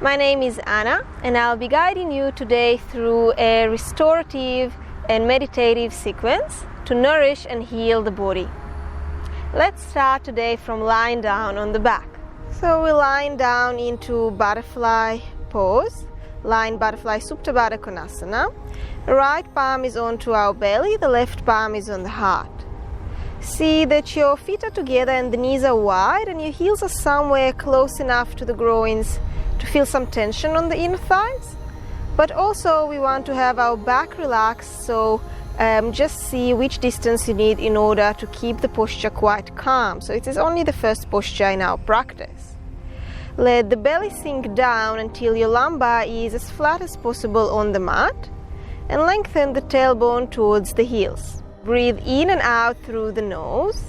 My name is Anna, and I'll be guiding you today through a restorative and meditative sequence to nourish and heal the body. Let's start today from lying down on the back. So we're lying down into butterfly pose, lying butterfly Supta Baddha Konasana. The right palm is onto our belly, the left palm is on the heart. See that your feet are together and the knees are wide and your heels are somewhere close enough to the groins to feel some tension on the inner thighs. But also we want to have our back relaxed, so just see which distance you need in order to keep the posture quite calm. So it is only the first posture in our practice. Let the belly sink down until your lumbar is as flat as possible on the mat, and lengthen the tailbone towards the heels. Breathe in and out through the nose,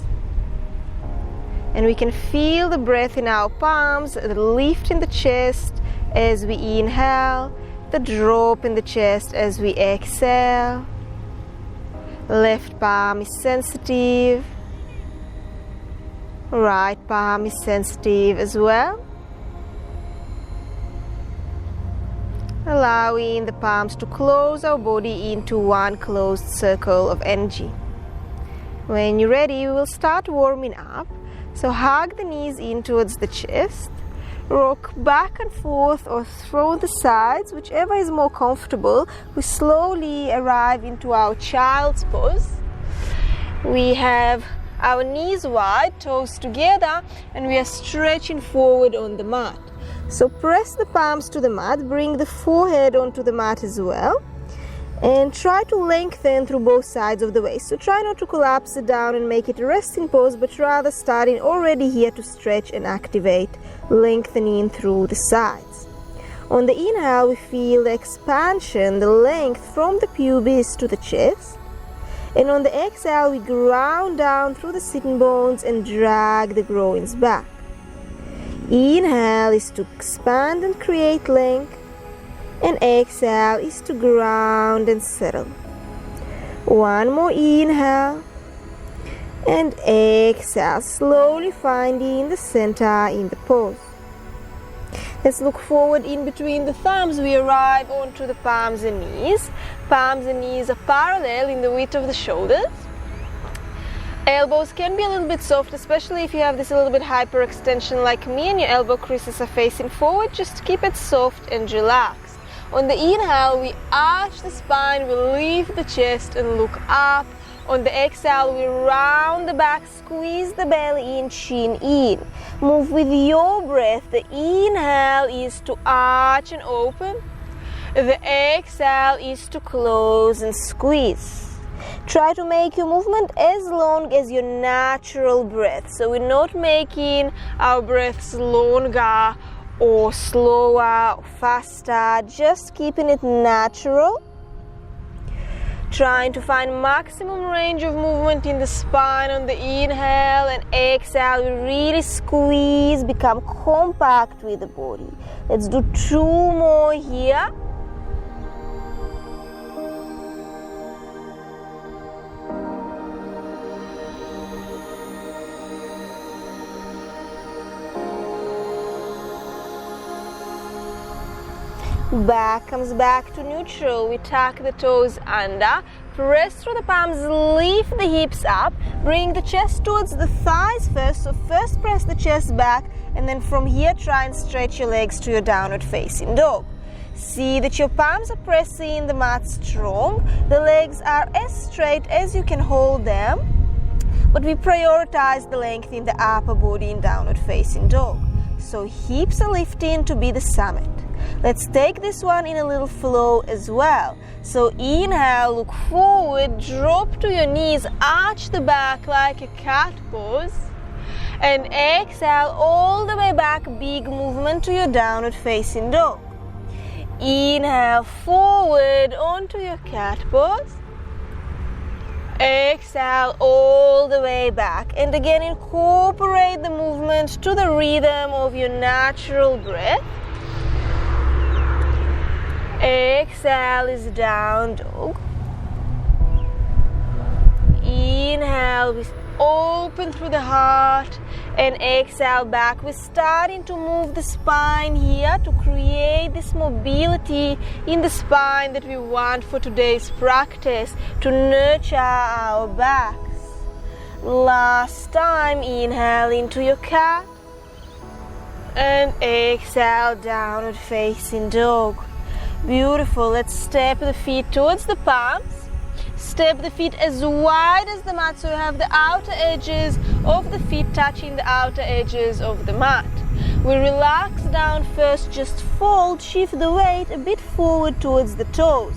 and we can feel the breath in our palms, the lift in the chest as we inhale, the drop in the chest as we exhale. Left palm is sensitive, right palm is sensitive as well. Allowing the palms to close our body into one closed circle of energy. When you're ready, we will start warming up. So hug the knees in towards the chest, rock back and forth or throw the sides, whichever is more comfortable. We slowly arrive into our child's pose. We have our knees wide, toes together, and we are stretching forward on the mat. So press the palms to the mat, bring the forehead onto the mat as well, and try to lengthen through both sides of the waist. So try not to collapse it down and make it a resting pose, but rather starting already here to stretch and activate, lengthening through the sides. On the inhale, we feel the expansion, the length from the pubis to the chest. And on the exhale, we ground down through the sitting bones and drag the groins back. Inhale is to expand and create length, and exhale is to ground and settle. One more inhale, and exhale, slowly finding the center in the pose. Let's look forward in between the thumbs. We arrive onto the palms and knees. Palms and knees are parallel in the width of the shoulders. Elbows can be a little bit soft, especially if you have this a little bit hyperextension like me and your elbow creases are facing forward. Just keep it soft and relaxed. On the inhale, we arch the spine, we lift the chest and look up. On the exhale, we round the back, squeeze the belly in, chin in. Move with your breath. The inhale is to arch and open. The exhale is to close and squeeze. Try to make your movement as long as your natural breath. So we're not making our breaths longer or slower or faster, just keeping it natural. Trying to find maximum range of movement in the spine on the inhale, and exhale, we really squeeze, become compact with the body. Let's do 2 more here. Back comes back to neutral. We tuck the toes under, press through the palms, lift the hips up, bring the chest towards the thighs first. So first press the chest back, and then from here try and stretch your legs to your downward facing dog. See that your palms are pressing the mat strong. The legs are as straight as you can hold them, but we prioritize the length in the upper body in downward facing dog. So hips are lifting to be the summit. Let's take this one in a little flow as well. So inhale, look forward, drop to your knees, arch the back like a cat pose. And exhale all the way back, big movement to your downward facing dog. Inhale, forward onto your cat pose. Exhale all the way back. And again, incorporate the movement to the rhythm of your natural breath. Exhale is down dog. Inhale, we open through the heart, and exhale back. We're starting to move the spine here to create this mobility in the spine that we want for today's practice to nurture our backs. Last time, inhale into your cat and exhale, downward facing dog. Beautiful. Let's step the feet towards the palms. Step the feet as wide as the mat so you have the outer edges of the feet touching the outer edges of the mat. We relax down first, just fold, shift the weight a bit forward towards the toes.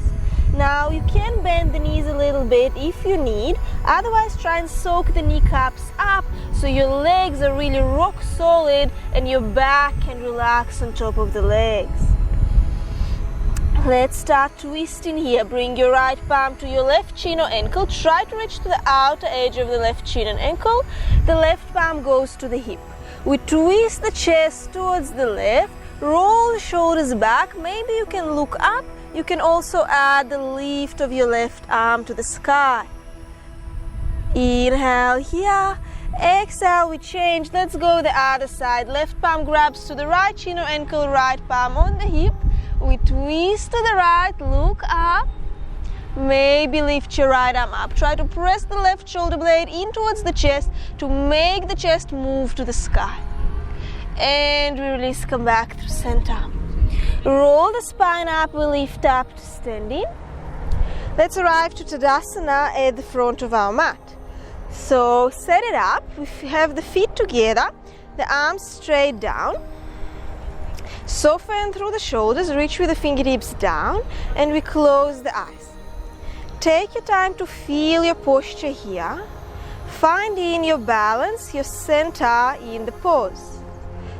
Now you can bend the knees a little bit if you need, otherwise try and soak the kneecaps up so your legs are really rock solid and your back can relax on top of the legs. Let's start twisting here. Bring your right palm to your left shin or ankle. Try to reach to the outer edge of the left shin and ankle. The left palm goes to the hip. We twist the chest towards the left. Roll the shoulders back. Maybe you can look up. You can also add the lift of your left arm to the sky. Inhale here. Exhale, we change. Let's go the other side. Left palm grabs to the right shin or ankle. Right palm on the hip. We twist to the right, look up, maybe lift your right arm up. Try to press the left shoulder blade in towards the chest to make the chest move to the sky. And we release, come back to center. Roll the spine up, we lift up to standing. Let's arrive to Tadasana at the front of our mat. So set it up, we have the feet together, the arms straight down. Soften through the shoulders, reach with the fingertips down, and we close the eyes. Take your time to feel your posture here. Find in your balance, your center in the pose.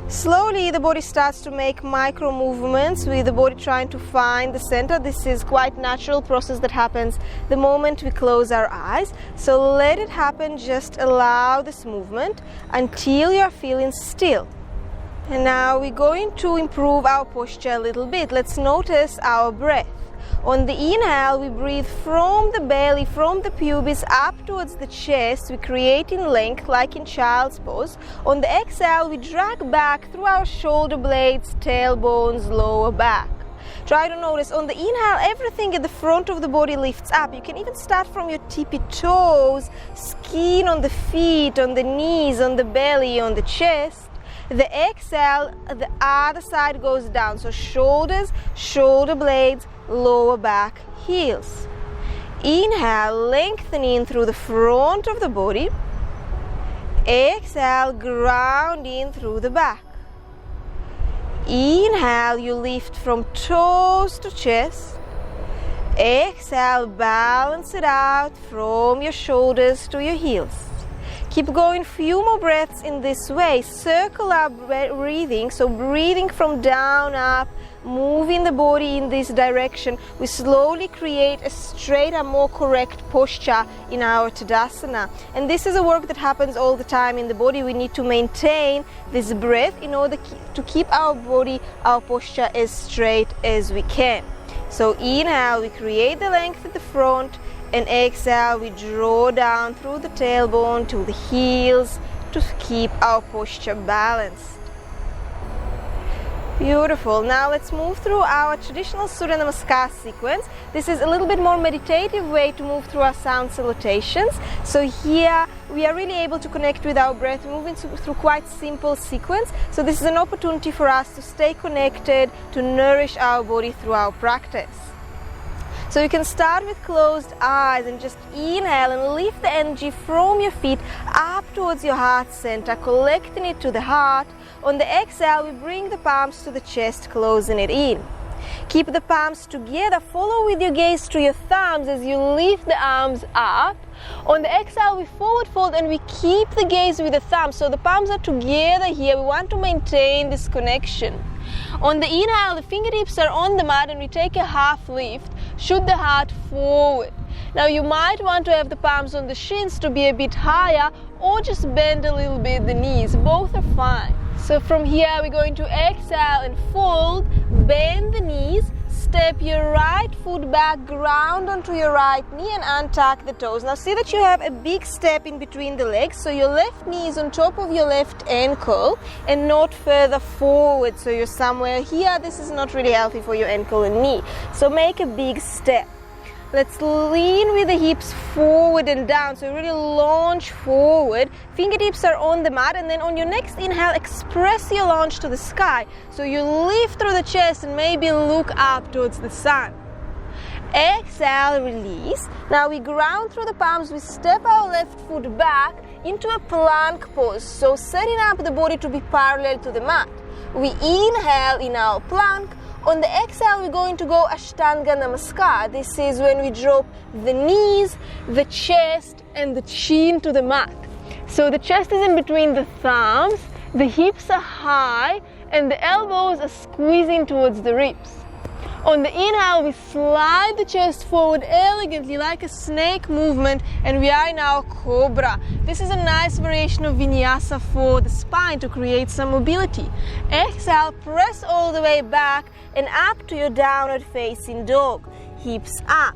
Slowly the body starts to make micro movements with the body trying to find the center. This is quite natural process that happens the moment we close our eyes. So let it happen, just allow this movement until you're feeling still. And now we're going to improve our posture a little bit. Let's notice our breath. On the inhale, we breathe from the belly, from the pubis up towards the chest. We're creating length like in child's pose. On the exhale, we drag back through our shoulder blades, tailbones, lower back. Try to notice on the inhale, everything at the front of the body lifts up. You can even start from your tippy toes, skin on the feet, on the knees, on the belly, on the chest. The exhale, the other side goes down. So shoulders, shoulder blades, lower back, heels. Inhale, lengthening through the front of the body. Exhale, grounding through the back. Inhale, you lift from toes to chest. Exhale, balance it out from your shoulders to your heels. Keep going, few more breaths in this way. Circle our breathing, so breathing from down up, moving the body in this direction. We slowly create a straighter, more correct posture in our Tadasana. And this is a work that happens all the time in the body. We need to maintain this breath in order to keep our body, our posture as straight as we can. So inhale, we create the length at the front. And exhale, we draw down through the tailbone to the heels to keep our posture balanced. Beautiful. Now let's move through our traditional Surya Namaskar sequence. This is a little bit more meditative way to move through our sound salutations. So here we are really able to connect with our breath, moving through quite simple sequence. So this is an opportunity for us to stay connected, to nourish our body through our practice. So you can start with closed eyes and just inhale and lift the energy from your feet up towards your heart center, collecting it to the heart. On the exhale, we bring the palms to the chest, closing it in. Keep the palms together. Follow with your gaze to your thumbs as you lift the arms up. On the exhale, we forward fold and we keep the gaze with the thumbs. So the palms are together here. We want to maintain this connection. On the inhale, the fingertips are on the mat and we take a half lift. Shoot the heart forward. Now you might want to have the palms on the shins to be a bit higher, or just bend a little bit the knees. Both are fine. So from here we're going to exhale and fold, bend the knees, step your right foot back, ground onto your right knee and untuck the toes. Now see that you have a big step in between the legs, so your left knee is on top of your left ankle and not further forward. So you're somewhere here. This is not really healthy for your ankle and knee. So make a big step. Let's lean with the hips forward and down, so really launch forward. Fingertips are on the mat, and then on your next inhale, express your launch to the sky. So you lift through the chest and maybe look up towards the sun. Exhale, release. Now we ground through the palms, we step our left foot back into a plank pose, so setting up the body to be parallel to the mat. We inhale in our plank. On the exhale, we're going to go Ashtanga Namaskar. This is when we drop the knees, the chest, and the chin to the mat. So the chest is in between the thumbs, the hips are high, and the elbows are squeezing towards the ribs. On the inhale, we slide the chest forward elegantly like a snake movement, and we are in our cobra. This is a nice variation of vinyasa for the spine to create some mobility. Exhale, press all the way back and up to your downward facing dog. Hips up.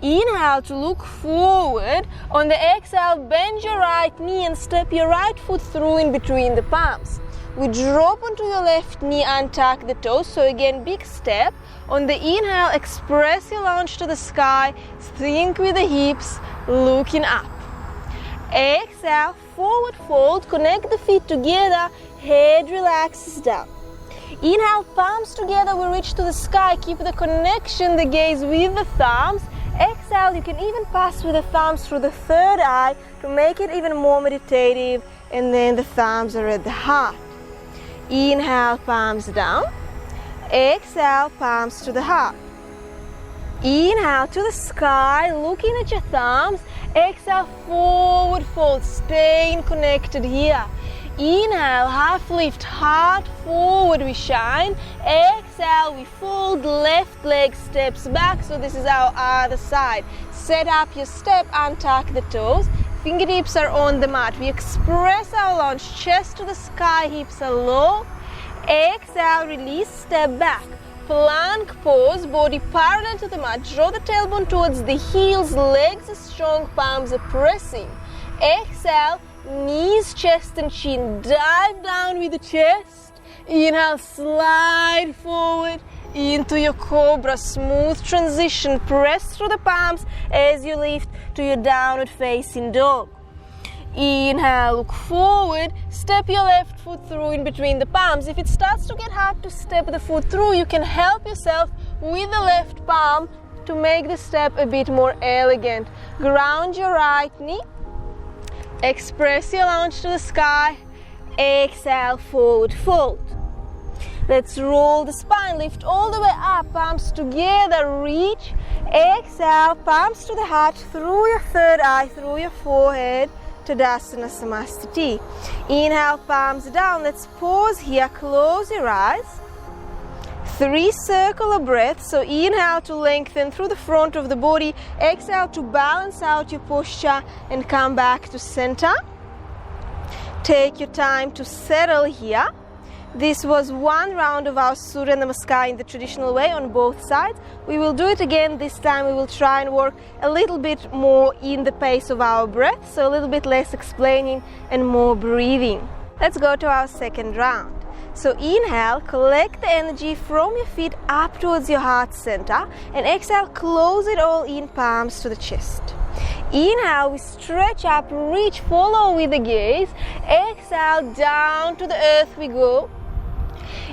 Inhale to look forward. On the exhale, bend your right knee and step your right foot through in between the palms. We drop onto your left knee, untuck the toes. So again, big step. On the inhale, express your launch to the sky. Think with the hips, looking up. Exhale, forward fold. Connect the feet together. Head relaxes down. Inhale, palms together. We reach to the sky. Keep the connection, the gaze with the thumbs. Exhale, you can even pass with the thumbs through the third eye to make it even more meditative. And then the thumbs are at the heart. Inhale, palms down. Exhale, palms to the heart. Inhale to the sky, looking at your thumbs. Exhale, forward fold, staying connected here. Inhale, half lift, heart forward, we shine. Exhale, we fold, left leg steps back. So this is our other side. Set up your step, untuck the toes. Fingertips are on the mat. We express our launch, chest to the sky, hips are low. Exhale, release, step back. Plank pose, body parallel to the mat. Draw the tailbone towards the heels, legs are strong, palms are pressing. Exhale, knees, chest and chin. Dive down with the chest. Inhale, slide forward into your cobra. Smooth transition. Press through the palms as you lift to your downward facing dog. Inhale, look forward, step your left foot through in between the palms. If it starts to get hard to step the foot through, you can help yourself with the left palm to make the step a bit more elegant. Ground your right knee, express your launch to the sky, exhale, forward fold. Let's roll the spine, lift all the way up, palms together, reach, exhale, palms to the heart, through your third eye, through your forehead. Tadasana Samastiti. Inhale, palms down. Let's pause here. Close your eyes. 3 circular breaths. So inhale to lengthen through the front of the body. Exhale to balance out your posture and come back to center. Take your time to settle here. This was one round of our Surya Namaskar in the traditional way on both sides. We will do it again. This time we will try and work a little bit more in the pace of our breath, so a little bit less explaining and more breathing. Let's go to our second round. So inhale, collect the energy from your feet up towards your heart center, and exhale, close it all in, palms to the chest. Inhale, we stretch up, reach, follow with the gaze. Exhale, down to the earth we go.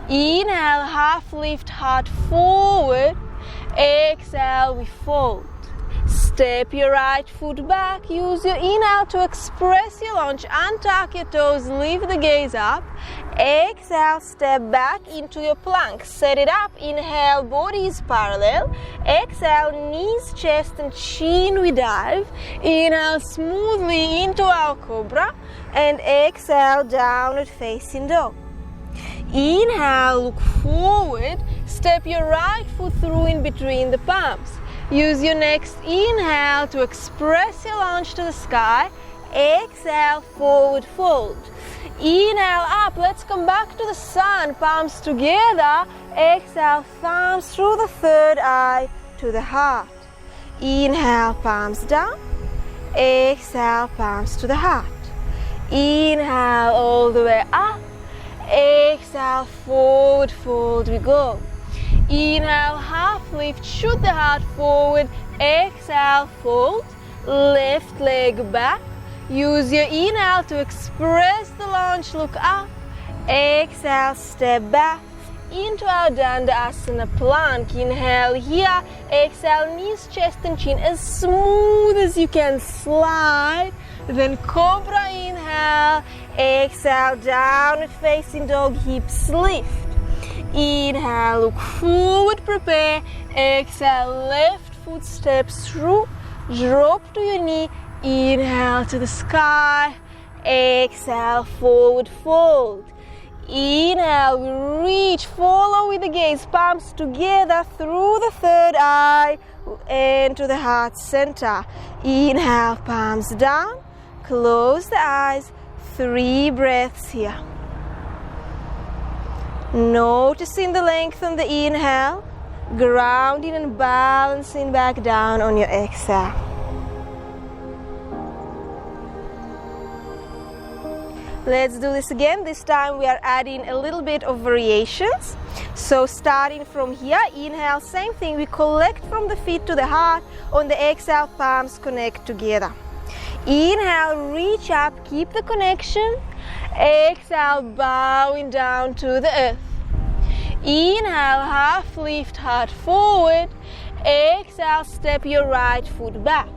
Inhale, half lift, heart forward. Exhale, we fold. Step your right foot back. Use your inhale to express your launch. Untuck your toes, lift the gaze up. Exhale, step back into your plank. Set it up. Inhale, body is parallel. Exhale, knees, chest and chin we dive. Inhale smoothly into our cobra. And exhale, downward facing dog. Inhale, look forward. Step your right foot through in between the palms. Use your next inhale to express your launch to the sky. Exhale, forward fold. Inhale up, let's come back to the sun, palms together. Exhale, thumbs through the third eye to the heart. Inhale, palms down. Exhale, palms to the heart. Inhale all the way up. Exhale, forward fold we go. Inhale, half lift, shoot the heart forward. Exhale, fold, left leg back. Use your inhale to express the lunge, look up. Exhale, step back into our Dandasana plank. Inhale here, exhale, knees, chest and chin as smooth as you can slide. Then cobra, inhale, exhale, downward facing dog, hips lift. Inhale, look forward, prepare. Exhale, left foot steps through, drop to your knee. Inhale to the sky. Exhale, forward fold. Inhale, we reach, follow with the gaze, palms together through the third eye and to the heart center. Inhale, palms down, close the eyes, 3 breaths here. Noticing the length on the inhale, grounding and balancing back down on your exhale. Let's do this again. This time we are adding a little bit of variations. So starting from here, inhale, same thing. We collect from the feet to the heart. On the exhale, palms connect together. Inhale, reach up, keep the connection. Exhale, bowing down to the earth. Inhale, half lift, heart forward. Exhale, step your right foot back.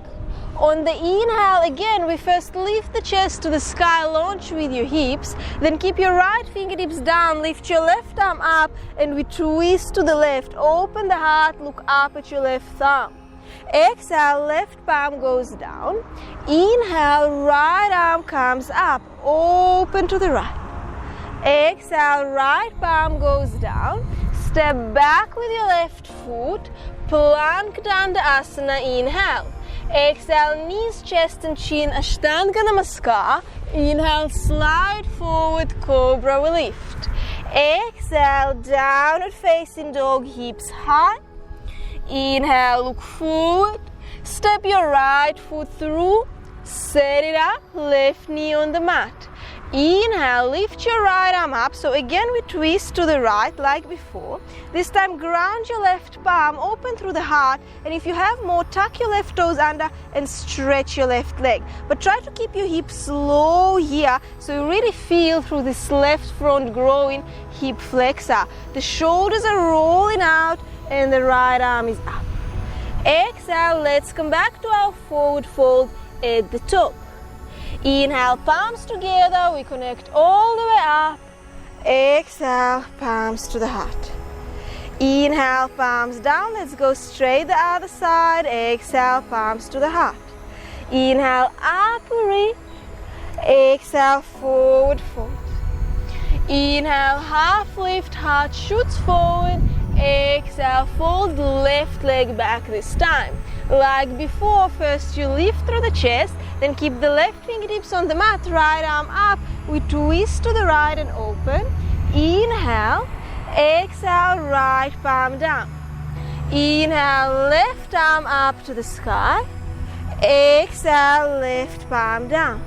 On the inhale, again, we first lift the chest to the sky, launch with your hips, then keep your right fingertips down, lift your left arm up, and we twist to the left. Open the heart, look up at your left thumb. Exhale, left palm goes down. Inhale, right arm comes up, open to the right. Exhale, right palm goes down. Step back with your left foot, plank Dandasana, inhale. Exhale, knees, chest and chin, Ashtanga Namaskar. Inhale, slide forward, cobra, we lift. Exhale, downward facing dog, hips high. Inhale, look forward. Step your right foot through. Set it up, left knee on the mat. Inhale, lift your right arm up. So again we twist to the right like before. This time ground your left palm, open through the heart, and if you have more, tuck your left toes under and stretch your left leg. But try to keep your hips low here so you really feel through this left front growing hip flexor. The shoulders are rolling out and the right arm is up. Exhale, let's come back to our forward fold at the top. Inhale, palms together, we connect all the way up. Exhale, palms to the heart. Inhale, palms down, let's go straight the other side. Exhale, palms to the heart. Inhale, up, reach. Exhale, forward fold. Inhale, half lift, heart shoots forward. Exhale, fold left leg back this time. Like before, first you lift through the chest, then keep the left fingertips on the mat, right arm up. We twist to the right and open. Inhale, exhale, right palm down. Inhale, left arm up to the sky. Exhale, left palm down.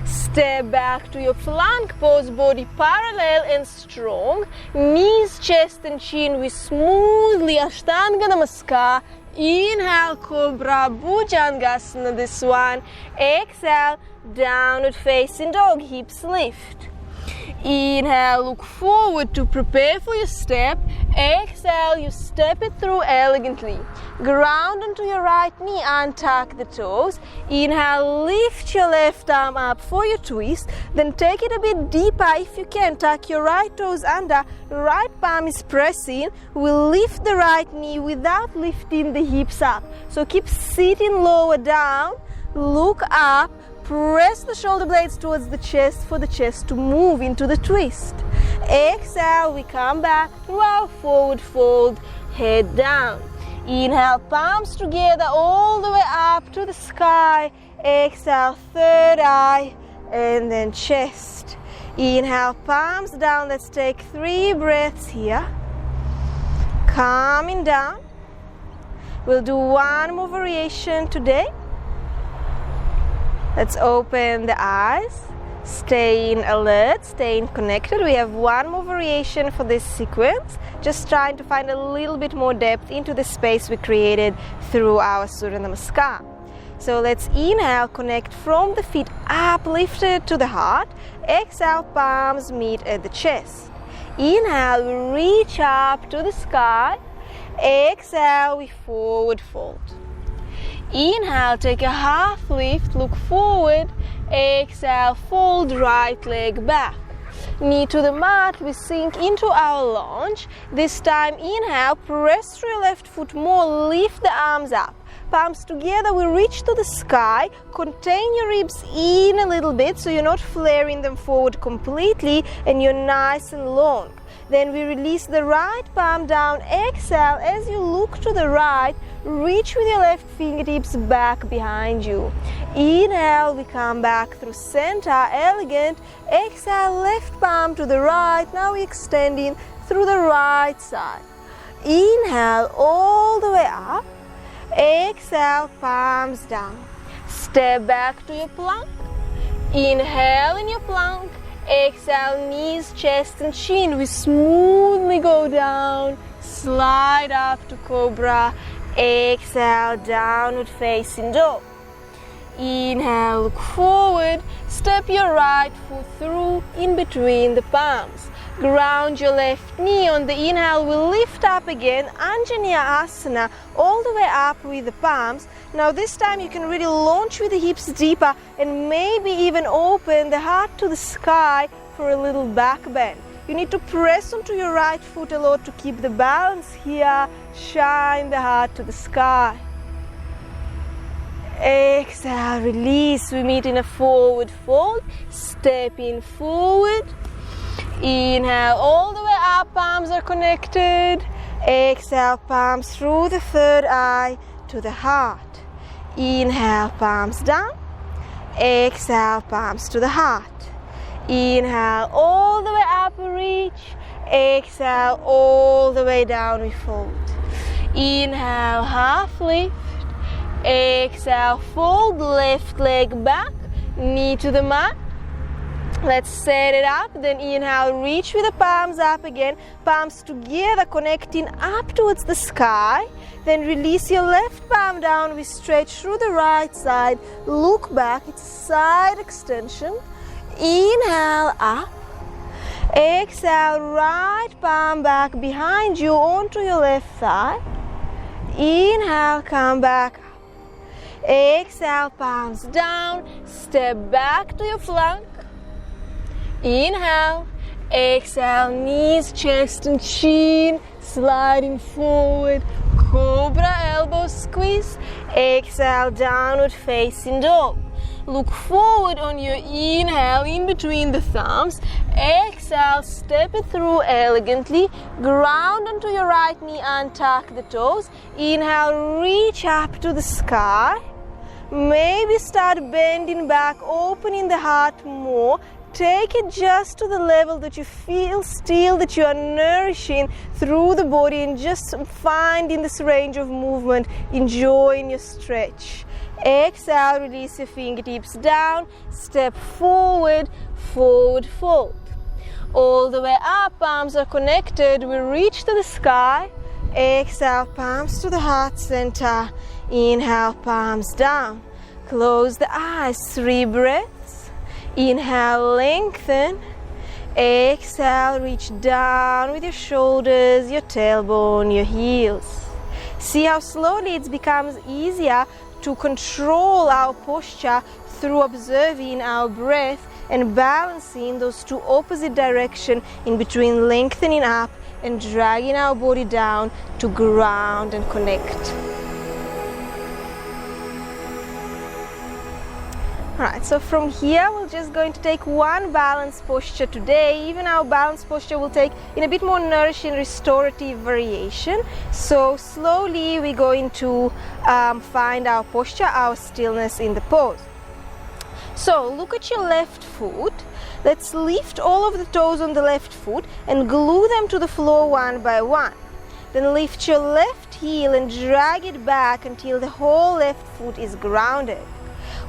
Step back to your plank pose, body parallel and strong. Knees, chest and chin, we smoothly Ashtanga Namaskar. Inhale, Cobra, Bhujangasana, this one. Exhale, downward facing dog, hips lift. Inhale, look forward to prepare for your step. Exhale, you step it through elegantly. Ground onto your right knee, untuck the toes. Inhale, lift your left arm up for your twist. Then take it a bit deeper if you can. Tuck your right toes under. Right palm is pressing. We'll lift the right knee without lifting the hips up. So keep sitting lower down. Look up. Press the shoulder blades towards the chest for the chest to move into the twist. Exhale, we come back through our forward fold, head down. Inhale, palms together all the way up to the sky. Exhale, third eye, and then chest. Inhale, palms down. Let's take 3 breaths here. Calming down. We'll do one more variation today. Let's open the eyes. Staying alert, staying connected. We have one more variation for this sequence. Just trying to find a little bit more depth into the space we created through our Surya Namaskar. So let's inhale, connect from the feet up, lifted to the heart. Exhale, palms meet at the chest. Inhale, we reach up to the sky. Exhale, we forward fold. Inhale, take a half lift, look forward. Exhale, fold right leg back. Knee to the mat, we sink into our lunge. This time, inhale, press through your left foot more, lift the arms up. Palms together, we reach to the sky. Contain your ribs in a little bit so you're not flaring them forward completely and you're nice and long. Then we release the right palm down. Exhale, as you look to the right, reach with your left fingertips back behind you. Inhale, we come back through center, elegant. Exhale, left palm to the right. Now we're extending through the right side. Inhale, all the way up. Exhale, palms down. Step back to your plank. Inhale in your plank. Exhale, knees, chest and chin. We smoothly go down, slide up to cobra. Exhale, downward facing dog. Inhale, look forward. Step your right foot through in between the palms. Ground your left knee. On the inhale, we'll lift up again, Anjaneya Asana, all the way up with the palms. Now this time you can really launch with the hips deeper and maybe even open the heart to the sky for a little back bend. You need to press onto your right foot a lot to keep the balance here. Shine the heart to the sky. Exhale, release. We meet in a forward fold. Stepping forward. Inhale, all the way up, palms are connected. Exhale, palms through the third eye to the heart. Inhale, palms down. Exhale, palms to the heart. Inhale, all the way up, reach. Exhale, all the way down, we fold. Inhale, half lift. Exhale, fold, left leg back, knee to the mat. Let's set it up. Then inhale, reach with the palms up again. Palms together, connecting up towards the sky. Then release your left palm down. We stretch through the right side. Look back. It's side extension. Inhale, up. Exhale, right palm back behind you onto your left thigh. Inhale, come back up. Exhale, palms down. Step back to your flank. Inhale, exhale, knees, chest and chin, sliding forward, cobra, elbows squeeze. Exhale, downward facing dog. Look forward on your inhale in between the thumbs. Exhale, step it through elegantly. Ground onto your right knee, untuck the toes. Inhale, reach up to the sky. Maybe start bending back, opening the heart more. Take it just to the level that you feel still, that you are nourishing through the body and just finding this range of movement, enjoying your stretch. Exhale, release your fingertips down, step forward, forward fold. All the way up, palms are connected, we reach to the sky. Exhale, palms to the heart center. Inhale, palms down. Close the eyes, 3 breaths. Inhale, lengthen. Exhale, reach down with your shoulders, your tailbone, your heels. See how slowly it becomes easier to control our posture through observing our breath and balancing those two opposite directions in between, lengthening up and dragging our body down to ground and connect. Alright, so from here we're just going to take one balanced posture today. Even our balanced posture will take in a bit more nourishing restorative variation. So slowly we're going to find our posture, our stillness in the pose. So look at your left foot. Let's lift all of the toes on the left foot and glue them to the floor one by one. Then lift your left heel and drag it back until the whole left foot is grounded.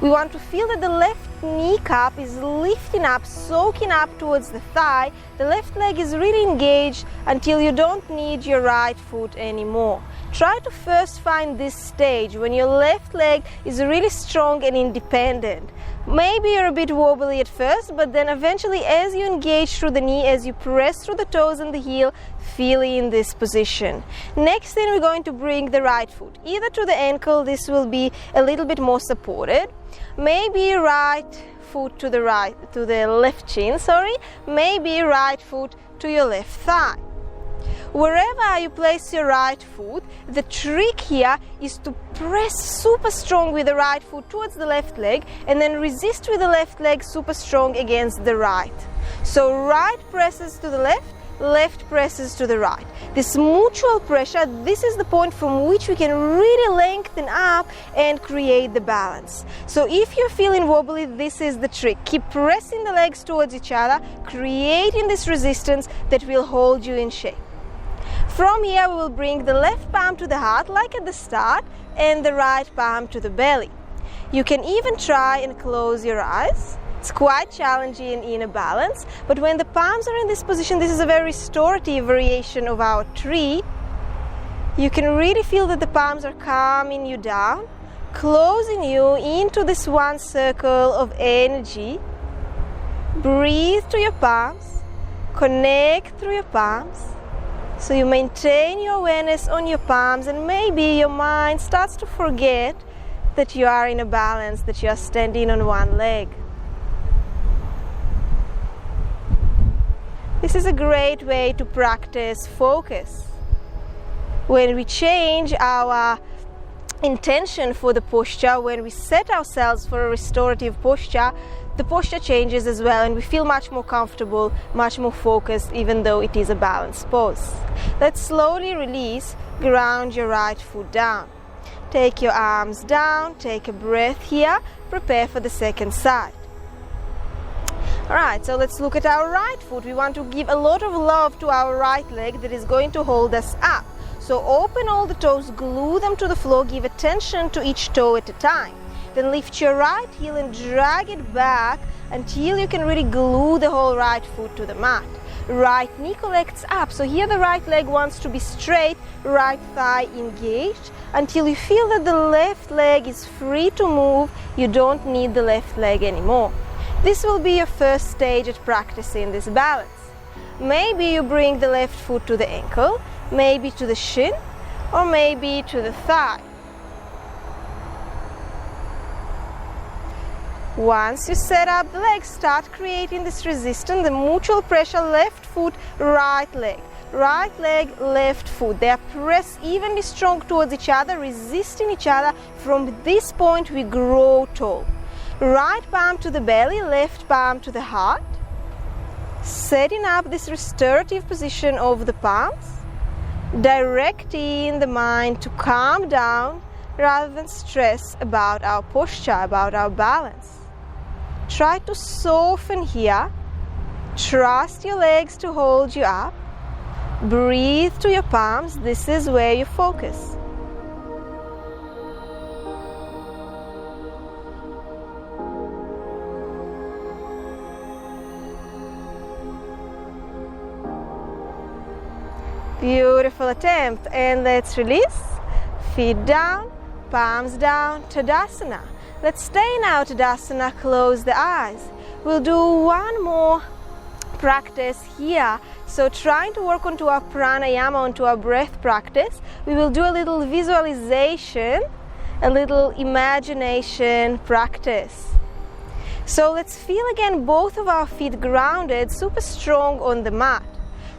We want to feel that the left kneecap is lifting up, soaking up towards the thigh. The left leg is really engaged until you don't need your right foot anymore. Try to first find this stage when your left leg is really strong and independent. Maybe you're a bit wobbly at first, but then eventually as you engage through the knee, as you press through the toes and the heel, feel in this position. Next thing, we're going to bring the right foot either to the ankle. This will be a little bit more supported. Maybe right foot to the left shin, maybe right foot to your left thigh. Wherever you place your right foot, the trick here is to press super strong with the right foot towards the left leg and then resist with the left leg super strong against the right. So right presses to the left, left presses to the right. This mutual pressure, this is the point from which we can really lengthen up and create the balance. So if you're feeling wobbly, this is the trick. Keep pressing the legs towards each other, creating this resistance that will hold you in shape. From here, we will bring the left palm to the heart like at the start and the right palm to the belly. You can even try and close your eyes. It's quite challenging in a balance, but when the palms are in this position, this is a very restorative variation of our tree. You can really feel that the palms are calming you down, closing you into this one circle of energy. Breathe through your palms, connect through your palms. So you maintain your awareness on your palms, and maybe your mind starts to forget that you are in a balance, that you are standing on one leg. This is a great way to practice focus. When we change our intention for the posture, when we set ourselves for a restorative posture, the posture changes as well, and we feel much more comfortable, much more focused, even though it is a balanced pose. Let's slowly release, ground your right foot down. Take your arms down, take a breath here, prepare for the second side. Alright, so let's look at our right foot. We want to give a lot of love to our right leg that is going to hold us up. So open all the toes, glue them to the floor, give attention to each toe at a time. Then lift your right heel and drag it back until you can really glue the whole right foot to the mat. Right knee collects up, so here the right leg wants to be straight, right thigh engaged, until you feel that the left leg is free to move. You don't need the left leg anymore. This will be your first stage at practicing this balance. Maybe you bring the left foot to the ankle, maybe to the shin, or maybe to the thigh. Once you set up the legs, start creating this resistance, the mutual pressure, left foot, right leg, left foot. They are pressed evenly strong towards each other, resisting each other. From this point, we grow tall. Right palm to the belly, left palm to the heart. Setting up this restorative position of the palms, directing the mind to calm down rather than stress about our posture, about our balance. Try to soften here. Trust your legs to hold you up. Breathe to your palms. This is where you focus. Beautiful attempt. And let's release. Feet down, palms down, Tadasana. Let's stay now, Tadasana, close the eyes. We'll do one more practice here. So trying to work onto our pranayama, onto our breath practice, we will do a little visualization, a little imagination practice. So let's feel again both of our feet grounded, super strong on the mat.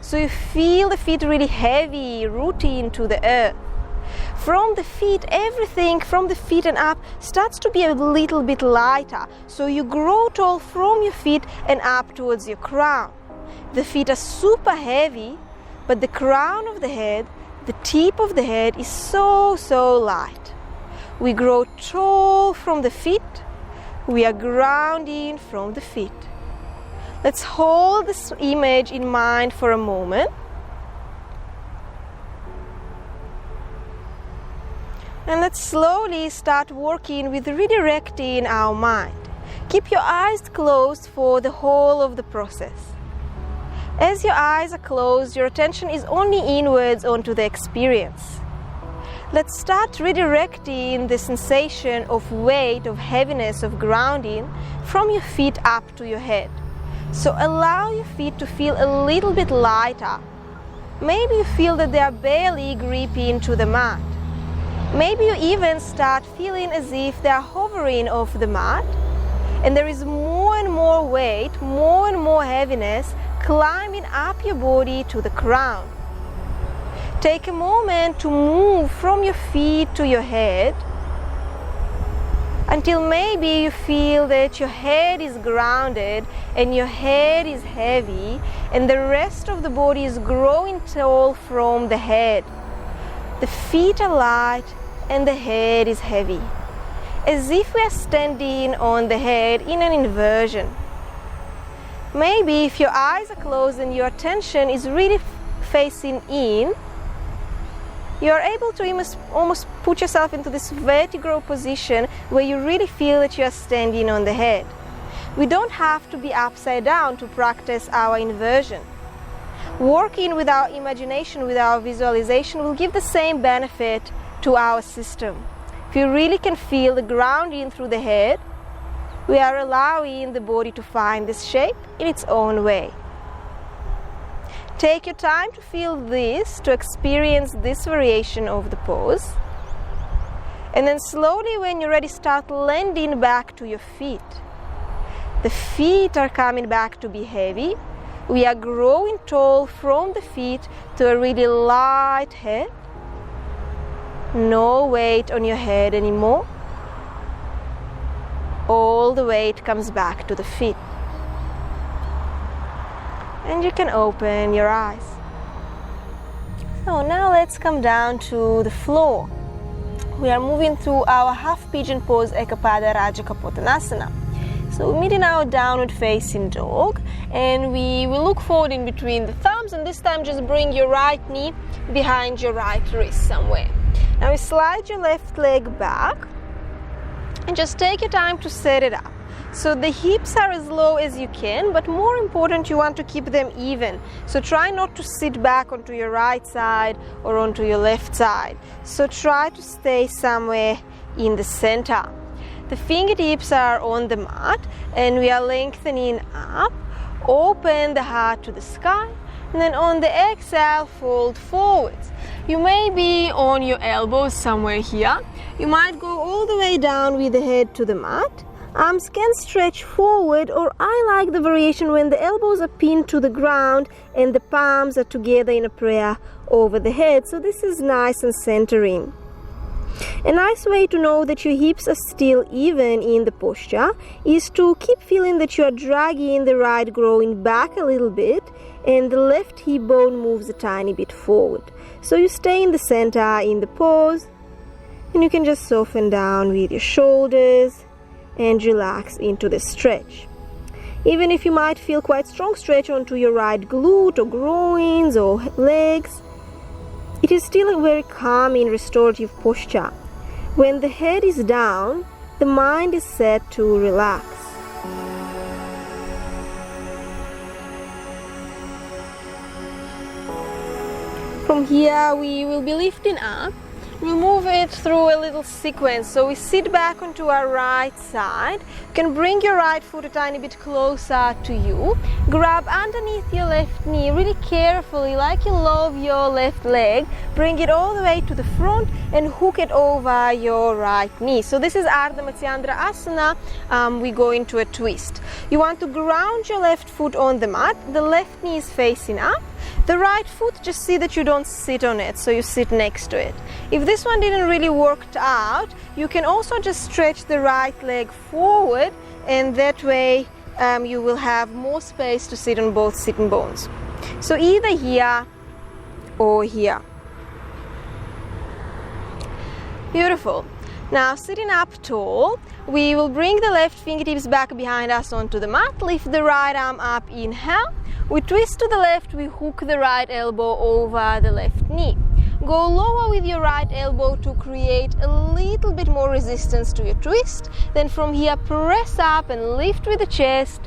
So you feel the feet really heavy, rooting into the earth. From the feet, everything from the feet and up starts to be a little bit lighter. So you grow tall from your feet and up towards your crown. The feet are super heavy, but the crown of the head, the tip of the head is so light. We grow tall from the feet. We are grounding from the feet. Let's hold this image in mind for a moment. And let's slowly start working with redirecting our mind. Keep your eyes closed for the whole of the process. As your eyes are closed, your attention is only inwards onto the experience. Let's start redirecting the sensation of weight, of heaviness, of grounding from your feet up to your head. So allow your feet to feel a little bit lighter. Maybe you feel that they are barely gripping to the mat. Maybe you even start feeling as if they are hovering off the mat, and there is more and more weight, more and more heaviness climbing up your body to the crown. Take a moment to move from your feet to your head until maybe you feel that your head is grounded and your head is heavy and the rest of the body is growing tall from the head. The feet are light and the head is heavy, as if we are standing on the head in an inversion. Maybe if your eyes are closed and your attention is really facing in, you are able to almost put yourself into this vertical position where you really feel that you are standing on the head. We don't have to be upside down to practice our inversion. Working with our imagination, with our visualization, will give the same benefit to our system. If you really can feel the grounding through the head, we are allowing the body to find this shape in its own way. Take your time to feel this, to experience this variation of the pose. And then slowly, when you're ready, start landing back to your feet. The feet are coming back to be heavy. We are growing tall from the feet to a really light head. No weight on your head anymore. All the weight comes back to the feet. And you can open your eyes. So now let's come down to the floor. We are moving through our half pigeon pose, Ekapada Raja Kapotanasana. So we're meeting our downward facing dog, and we will look forward in between the thumbs, and this time just bring your right knee behind your right wrist somewhere. Now you slide your left leg back and just take your time to set it up. So the hips are as low as you can, but more important, you want to keep them even. So try not to sit back onto your right side or onto your left side. So try to stay somewhere in the center. The fingertips are on the mat and we are lengthening up. Open the heart to the sky, and then on the exhale, fold forwards. You may be on your elbows somewhere here. You might go all the way down with the head to the mat. Arms can stretch forward, or I like the variation when the elbows are pinned to the ground and the palms are together in a prayer over the head. So this is nice and centering. A nice way to know that your hips are still even in the posture is to keep feeling that you are dragging the right groin back a little bit and the left hip bone moves a tiny bit forward. So you stay in the center in the pose, and you can just soften down with your shoulders and relax into the stretch. Even if you might feel quite strong stretch onto your right glute or groins or legs, it is still a very calming restorative posture. When the head is down, the mind is set to relax. From here we will be lifting up. We move it through a little sequence. So we sit back onto our right side. You can bring your right foot a tiny bit closer to you. Grab underneath your left knee really carefully, like you love your left leg. Bring it all the way to the front and hook it over your right knee. So this is Ardha Matsyandra Asana. We go into a twist. You want to ground your left foot on the mat. The left knee is facing up. The right foot, just see that you don't sit on it, so you sit next to it. If this one didn't really work out, you can also just stretch the right leg forward, and that way you will have more space to sit on both sitting bones. So either here or here. Beautiful. Now, sitting up tall, we will bring the left fingertips back behind us onto the mat, lift the right arm up, inhale. We twist to the left, we hook the right elbow over the left knee. Go lower with your right elbow to create a little bit more resistance to your twist. Then from here, press up and lift with the chest.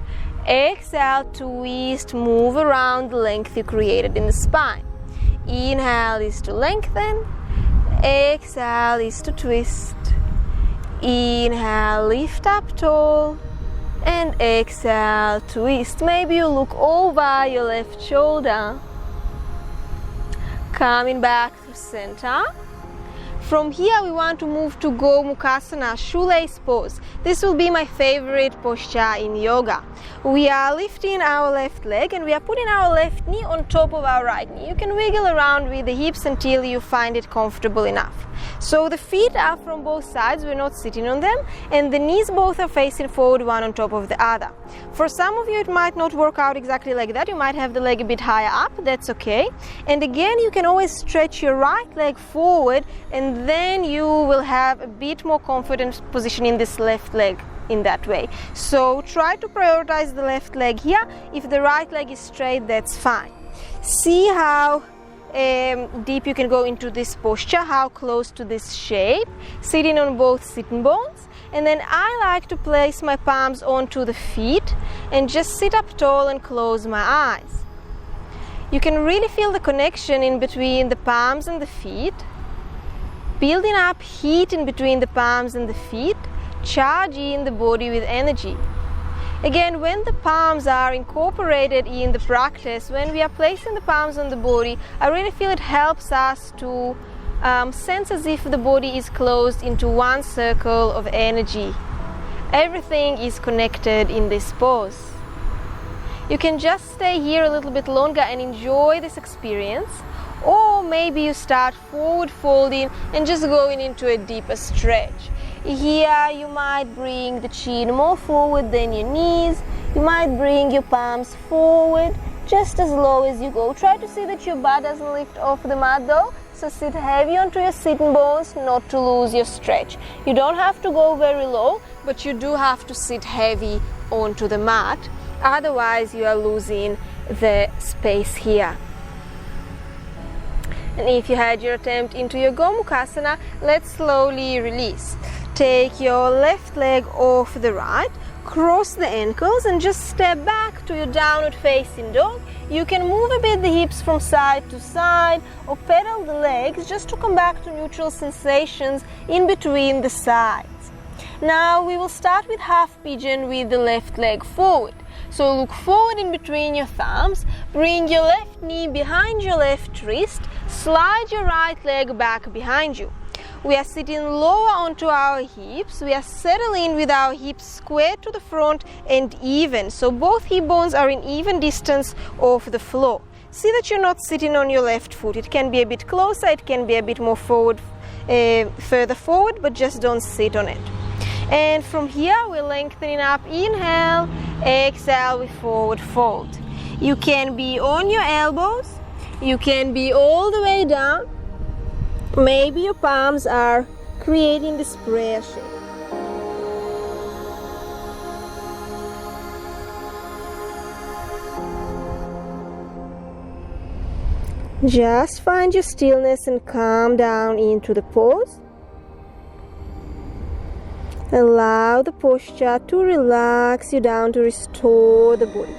Exhale, twist, move around the length you created in the spine. Inhale is to lengthen. Exhale is to twist. Inhale, lift up tall. And exhale, twist. Maybe you look over your left shoulder. Coming back to center. From here we want to move to Gomukhasana, shoelace pose. This will be my favorite posture in yoga. We are lifting our left leg and we are putting our left knee on top of our right knee. You can wiggle around with the hips until you find it comfortable enough. So the feet are from both sides, we're not sitting on them, and the knees both are facing forward, one on top of the other. For some of you it might not work out exactly like that. You might have the leg a bit higher up, that's okay. And again, you can always stretch your right leg forward, and then you will have a bit more confident position in this left leg in that way. So try to prioritize the left leg here. If the right leg is straight, that's fine. See how deep you can go into this posture, how close to this shape, sitting on both sitting bones. And then I like to place my palms onto the feet and just sit up tall and close my eyes. You can really feel the connection in between the palms and the feet, building up heat in between the palms and the feet, charging the body with energy. Again, when the palms are incorporated in the practice, when we are placing the palms on the body, I really feel it helps us to sense as if the body is closed into one circle of energy. Everything is connected in this pose. You can just stay here a little bit longer and enjoy this experience, or maybe you start forward folding and just going into a deeper stretch. Here you might bring the chin more forward than your knees. You might bring your palms forward just as low as you go. Try to see that your butt doesn't lift off the mat though. So sit heavy onto your sitting bones, not to lose your stretch. You don't have to go very low, but you do have to sit heavy onto the mat. Otherwise you are losing the space here. And if you had your attempt into your Gomukhasana, let's slowly release. Take your left leg off the right, cross the ankles and just step back to your downward facing dog. You can move a bit the hips from side to side or pedal the legs just to come back to neutral sensations in between the sides. Now we will start with half pigeon with the left leg forward. So look forward in between your thumbs, bring your left knee behind your left wrist, slide your right leg back behind you. We are sitting lower onto our hips. We are settling with our hips square to the front and even. So both hip bones are in even distance off the floor. See that you're not sitting on your left foot. It can be a bit closer, it can be a bit more forward, further forward, but just don't sit on it. And from here, we're lengthening up. Inhale, exhale, we forward fold. You can be on your elbows. You can be all the way down. Maybe your palms are creating this prayer shape. Just find your stillness and calm down into the pose. Allow the posture to relax you down, to restore the body.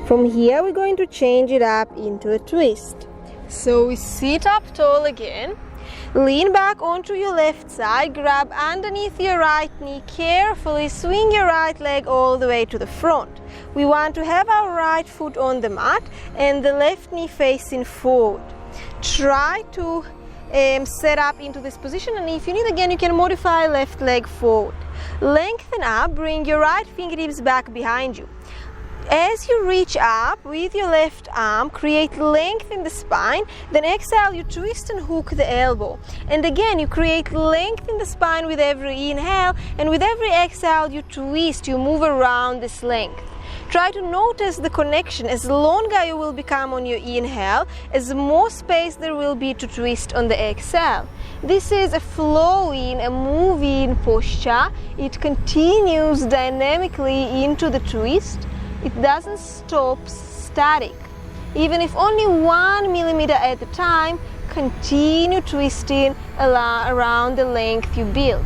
From here we're going to change it up into a twist. So we sit up tall again, lean back onto your left side, grab underneath your right knee, carefully swing your right leg all the way to the front. We want to have our right foot on the mat and the left knee facing forward. Try to set up into this position, and if you need again you can modify left leg forward. Lengthen up, bring your right fingertips back behind you. As you reach up with your left arm, create length in the spine, then exhale, you twist and hook the elbow. And again, you create length in the spine with every inhale, and with every exhale, you twist, you move around this length. Try to notice the connection. As longer you will become on your inhale, as more space there will be to twist on the exhale. This is a flowing, a moving posture. It continues dynamically into the twist. It doesn't stop static. Even if only 1 millimeter at a time, continue twisting around the length you built.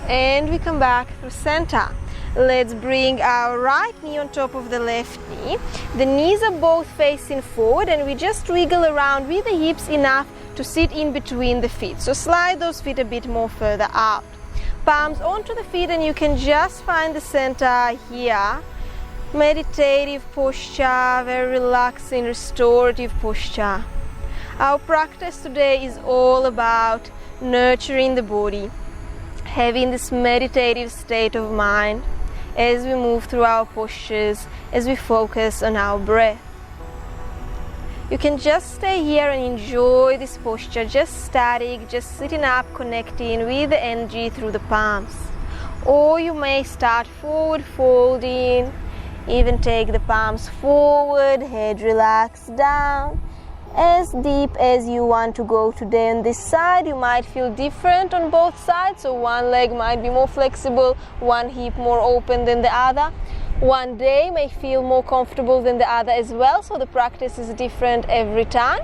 And we come back through center. Let's bring our right knee on top of the left knee. The knees are both facing forward, and we just wiggle around with the hips enough to sit in between the feet. So slide those feet a bit more further out. Palms onto the feet, and you can just find the center here. Meditative posture, very relaxing, restorative posture. Our practice today is all about nurturing the body, having this meditative state of mind as we move through our postures, as we focus on our breath. You can just stay here and enjoy this posture, just static, just sitting up, connecting with the energy through the palms. Or you may start forward folding, even take the palms forward, head relaxed down, as deep as you want to go today. On this side, you might feel different on both sides, so one leg might be more flexible, one hip more open than the other. One day may feel more comfortable than the other as well, so the practice is different every time.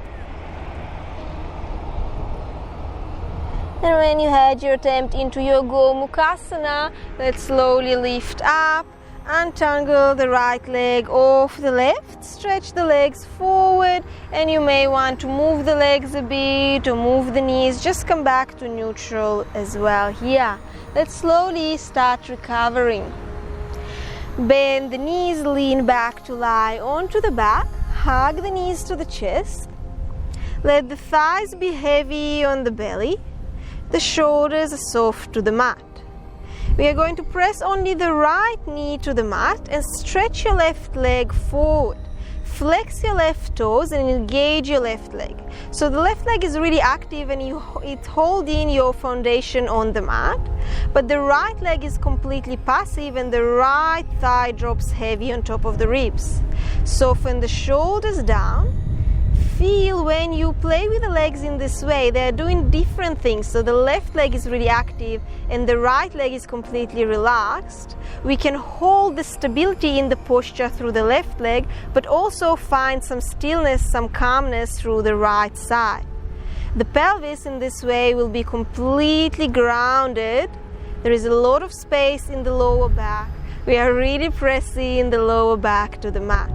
And when you had your attempt into your Gomukhasana, let's slowly lift up. Untangle the right leg off the left, stretch the legs forward, and you may want to move the legs a bit or move the knees. Just come back to neutral as well here. Let's slowly start recovering. Bend the knees, lean back to lie onto the back, hug the knees to the chest. Let the thighs be heavy on the belly. The shoulders are soft to the mat. We are going to press only the right knee to the mat and stretch your left leg forward. Flex your left toes and engage your left leg. So the left leg is really active and it's holding your foundation on the mat. But the right leg is completely passive and the right thigh drops heavy on top of the ribs. Soften the shoulders down. Feel when you play with the legs in this way, they're doing different things. So the left leg is really active and the right leg is completely relaxed. We can hold the stability in the posture through the left leg, but also find some stillness, some calmness through the right side. The pelvis in this way will be completely grounded. There is a lot of space in the lower back. We are really pressing the lower back to the mat.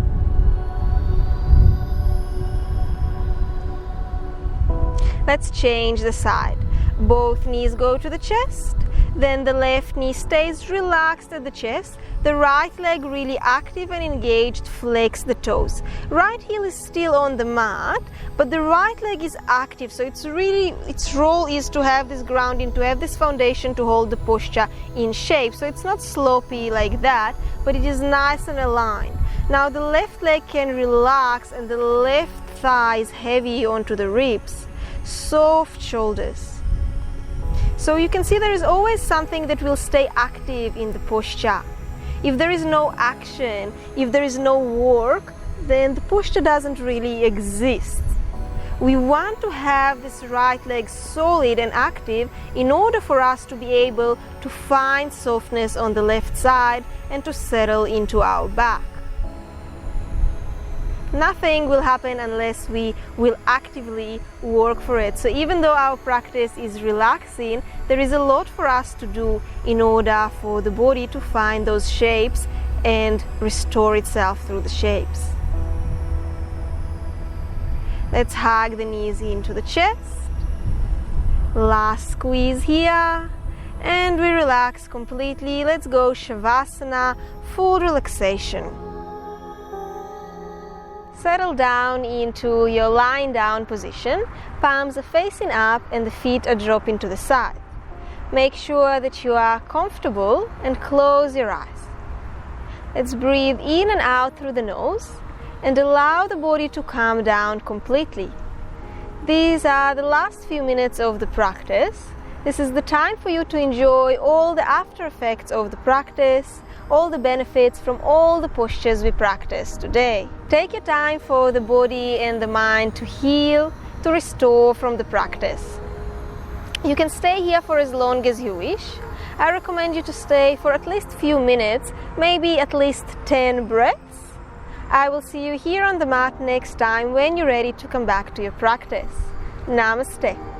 Let's change the side. Both knees go to the chest. Then the left knee stays relaxed at the chest. The right leg really active and engaged. Flex the toes. Right heel is still on the mat, but the right leg is active. So its role is to have this grounding, to have this foundation to hold the posture in shape. So it's not sloppy like that, but it is nice and aligned. Now the left leg can relax and the left thigh is heavy onto the ribs. Soft shoulders. So you can see there is always something that will stay active in the posture. If there is no action, if there is no work, then the posture doesn't really exist. We want to have this right leg solid and active in order for us to be able to find softness on the left side and to settle into our back. Nothing will happen unless we will actively work for it. So even though our practice is relaxing, there is a lot for us to do in order for the body to find those shapes and restore itself through the shapes. Let's hug the knees into the chest. Last squeeze here. And we relax completely. Let's go Shavasana, full relaxation. Settle down into your lying down position. Palms are facing up and the feet are dropping to the side. Make sure that you are comfortable and close your eyes. Let's breathe in and out through the nose and allow the body to calm down completely. These are the last few minutes of the practice. This is the time for you to enjoy all the after effects of the practice, all the benefits from all the postures we practiced today. Take your time for the body and the mind to heal, to restore from the practice. You can stay here for as long as you wish. I recommend you to stay for at least a few minutes, maybe at least 10 breaths. I will see you here on the mat next time when you're ready to come back to your practice. Namaste.